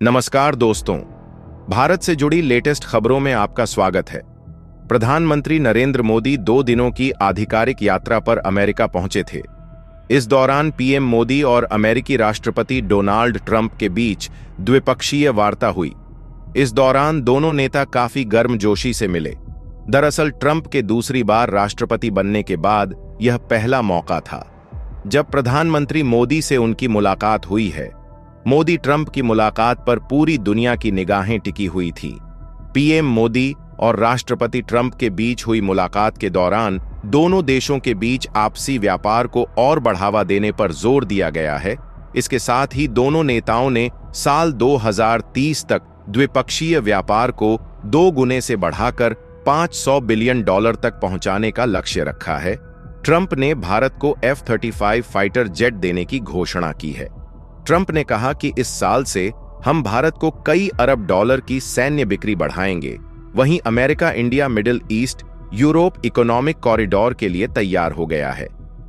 नमस्कार दोस्तों, भारत से जुड़ी लेटेस्ट खबरों में आपका स्वागत है। प्रधानमंत्री नरेंद्र मोदी 2 दिनों की आधिकारिक यात्रा पर अमेरिका पहुंचे थे। इस दौरान पीएम मोदी और अमेरिकी राष्ट्रपति डोनाल्ड ट्रंप के बीच द्विपक्षीय वार्ता हुई। इस दौरान दोनों नेता काफी गर्मजोशी से मिले। दरअसल ट्रंप के दूसरी बार राष्ट्रपति बनने के बाद यह पहला मौका था जब प्रधानमंत्री मोदी से उनकी मुलाकात हुई है। मोदी ट्रंप की मुलाकात पर पूरी दुनिया की निगाहें टिकी हुई थी। पीएम मोदी और राष्ट्रपति ट्रंप के बीच हुई मुलाकात के दौरान दोनों देशों के बीच आपसी व्यापार को और बढ़ावा देने पर जोर दिया गया है। इसके साथ ही दोनों नेताओं ने साल 2030 तक द्विपक्षीय व्यापार को 2 गुने से बढ़ाकर $500 बिलियन तक पहुंचाने का लक्ष्य रखा है। ट्रंप ने भारत को F-35 फाइटर जेट देने की घोषणा की है। ट्रंप ने कहा कि इस साल से हम भारत को कई अरब डॉलर की सैन्य बिक्री बढ़ाएंगे। वहीं America India middle east Europe economic corridor के लिए तैयार हो गया है।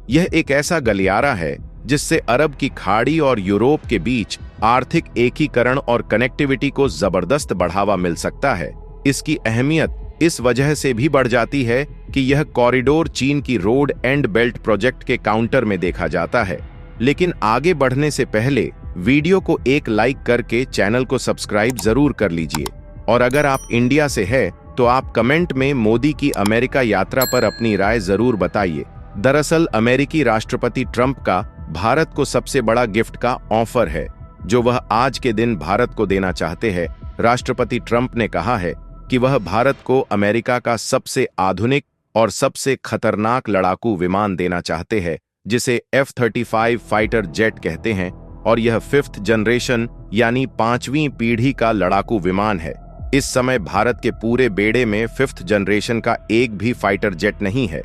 यह एक ऐसा गलियारा है जिससे अरब की खाड़ी और यूरोप के बीच आर्थिक एकीकरण और कनेक्टिविटी को जबरदस्त बढ़ावा मिल सकता है। इसकी अहमियत इस वजह से भी बढ़ जाती है कि यह कॉरिडोर चीन की रोड एंड बेल्ट प्रोजेक्ट के काउंटर में देखा जाता है। लेकिन आगे बढ़ने से पहले वीडियो को एक लाइक करके चैनल को सब्सक्राइब जरूर कर लीजिए। और अगर आप इंडिया से हैं तो आप कमेंट में मोदी की अमेरिका यात्रा पर अपनी राय जरूर बताइए। दरअसल अमेरिकी राष्ट्रपति ट्रंप का भारत को सबसे बड़ा गिफ्ट का ऑफर है जो वह आज के दिन भारत को देना चाहते हैं। राष्ट्रपति ट्रंप ने कहा है कि वह भारत को अमेरिका का सबसे आधुनिक और सबसे खतरनाक लड़ाकू विमान देना चाहते हैं जिसे F-35 फाइटर जेट कहते हैं, और यह 5th जनरेशन यानी 5वीं पीढ़ी का लड़ाकू विमान है। इस समय भारत के पूरे बेड़े में 5th जनरेशन का एक भी फाइटर जेट नहीं है।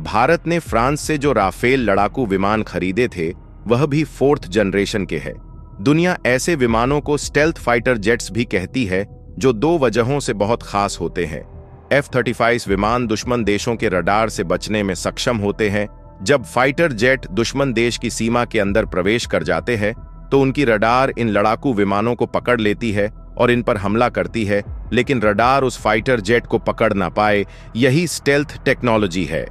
भारत ने फ्रांस से जो राफेल लड़ाकू विमान खरीदे थे वह भी 4th जनरेशन के हैं। दुनिया ऐसे विमानों को स्टेल्थ फाइटर जेट्स भी कहती है जो 2 वजहों से बहुत खास होते हैं। F-35 विमान दुश्मन देशों के रडार से बचने में सक्षम होते हैं। जब फाइटर जेट दुश्मन देश की सीमा के अंदर प्रवेश कर जाते हैं तो उनकी रडार इन लड़ाकू विमानों को पकड़ लेती है और इन पर हमला करती है, लेकिन रडार उस फाइटर जेट को पकड़ ना पाए। यही स्टेल्थ टेक्नोलॉजी है।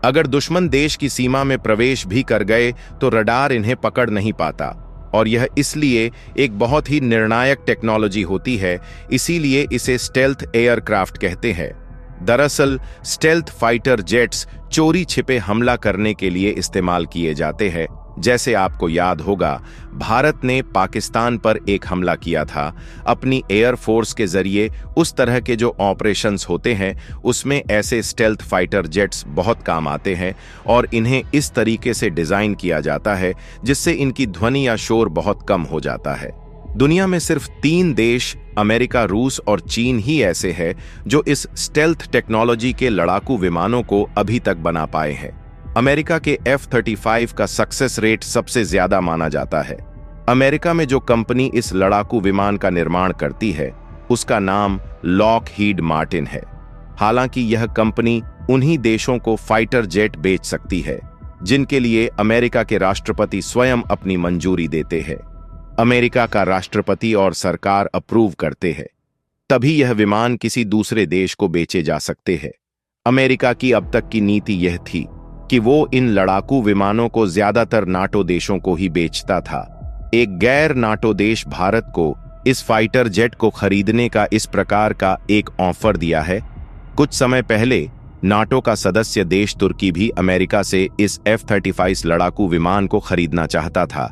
अगर दुश्मन देश की सीमा में प्रवेश भी कर गए तो रडार इन्हें पकड़ नहीं पाता, और यह इसलिए एक बहुत ही निर्णायक टेक्नोलॉजी होती है। इसीलिए इसे स्टेल्थ एयरक्राफ्ट कहते हैं। दरअसल स्टेल्थ फाइटर जेट्स चोरी छिपे हमला करने के लिए इस्तेमाल किए जाते हैं। जैसे आपको याद होगा, भारत ने पाकिस्तान पर एक हमला किया था। अपनी एयरफोर्स के जरिए उस तरह के जो ऑपरेशंस होते हैं उसमें ऐसे स्टेल्थ फाइटर जेट्स बहुत काम आते हैं, और इन्हें इस तरीके से डिजाइन किया जाता है जिससे इनकी ध्वनि या शोर बहुत कम हो जाता है। दुनिया में सिर्फ 3 देश अमेरिका, रूस और चीन ही ऐसे हैं जो इस स्टेल्थ टेक्नोलॉजी के लड़ाकू विमानों को अभी तक बना पाए हैं। अमेरिका के F-35 का सक्सेस रेट सबसे ज्यादा माना जाता है। अमेरिका में जो कंपनी इस लड़ाकू विमान का निर्माण करती है उसका नाम लॉकहीड मार्टिन है। हालांकि यह कंपनी उन्हीं देशों को फाइटर जेट बेच सकती है जिनके लिए अमेरिका के राष्ट्रपति स्वयं अपनी मंजूरी देते हैं। अमेरिका का राष्ट्रपति और सरकार अप्रूव करते हैं, तभी यह विमान किसी दूसरे देश को बेचे जा सकते हैं। अमेरिका की अब तक की नीति यह थी कि वो इन लड़ाकू विमानों को ज्यादातर नाटो देशों को ही बेचता था। एक गैर नाटो देश भारत को इस फाइटर जेट को खरीदने का इस प्रकार का एक ऑफर दिया है। कुछ समय पहले नाटो का सदस्य देश तुर्की भी अमेरिका से इस F-35 लड़ाकू विमान को खरीदना चाहता था,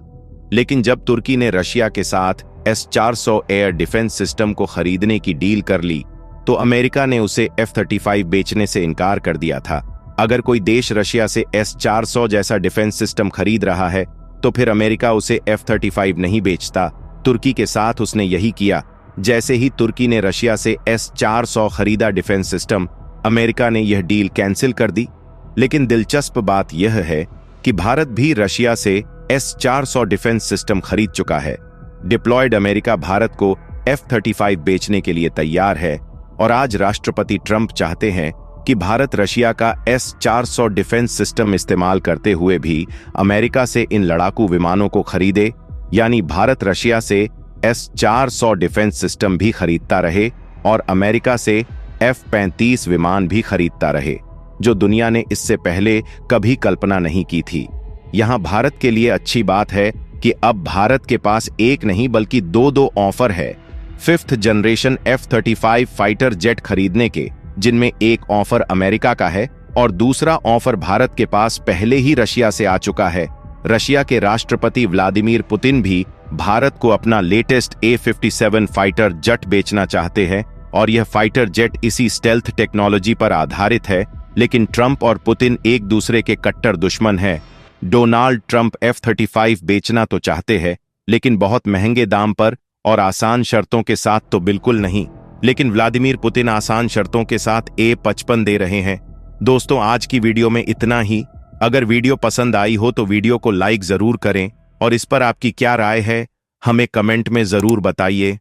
लेकिन जब तुर्की ने रशिया के साथ S-400 एयर डिफेंस सिस्टम को खरीदने की डील कर ली तो अमेरिका ने उसे F-35 बेचने से इनकार कर दिया था। अगर कोई देश रशिया से S-400 जैसा डिफेंस सिस्टम खरीद रहा है तो फिर अमेरिका उसे F-35 नहीं बेचता। तुर्की के साथ उसने यही किया। जैसे ही तुर्की ने रशिया से S-400 खरीदा डिफेंस सिस्टम, अमेरिका ने यह डील कैंसिल कर दी। लेकिन दिलचस्प बात यह है कि भारत भी रशिया से S-400 डिफेंस सिस्टम खरीद चुका है। डिप्लॉयड अमेरिका भारत को F-35 बेचने के लिए तैयार है, और आज राष्ट्रपति ट्रंप चाहते हैं कि भारत रशिया का S-400 डिफेंस सिस्टम इस्तेमाल करते हुए भी अमेरिका से इन लड़ाकू विमानों को खरीदे, यानी भारत रशिया से S-400 डिफेंस सिस्टम भी खरीदता रहे और अमेरिका से F-35 विमान भी खरीदता रहे, जो दुनिया ने इससे पहले कभी कल्पना नहीं की थी। यहां भारत के लिए अच्छी बात है कि अब भारत के पास एक नहीं बल्कि दो ऑफर है 5th generation F-35 fighter jet खरीदने के, जिनमें एक ऑफर अमेरिका का है और दूसरा ऑफर भारत के पास पहले ही रशिया से आ चुका है। रशिया के राष्ट्रपति व्लादिमीर पुतिन भी भारत को अपना लेटेस्ट A-57 फाइटर जेट बेचना चाहते हैं और यह फाइटर जेट इसी स्टेल्थ टेक्नोलॉजी पर आधारित है। लेकिन ट्रंप और पुतिन एक दूसरे के कट्टर दुश्मन हैं। डोनाल्ड ट्रंप F-35 बेचना तो चाहते हैं, लेकिन बहुत महंगे दाम पर और आसान शर्तों के साथ तो बिल्कुल नहीं। लेकिन व्लादिमीर पुतिन आसान शर्तों के साथ A-55 दे रहे हैं। दोस्तों, आज की वीडियो में इतना ही। अगर वीडियो पसंद आई हो तो वीडियो को लाइक जरूर करें और इस पर आपकी क्या राय है हमें कमेंट में जरूर बताइए।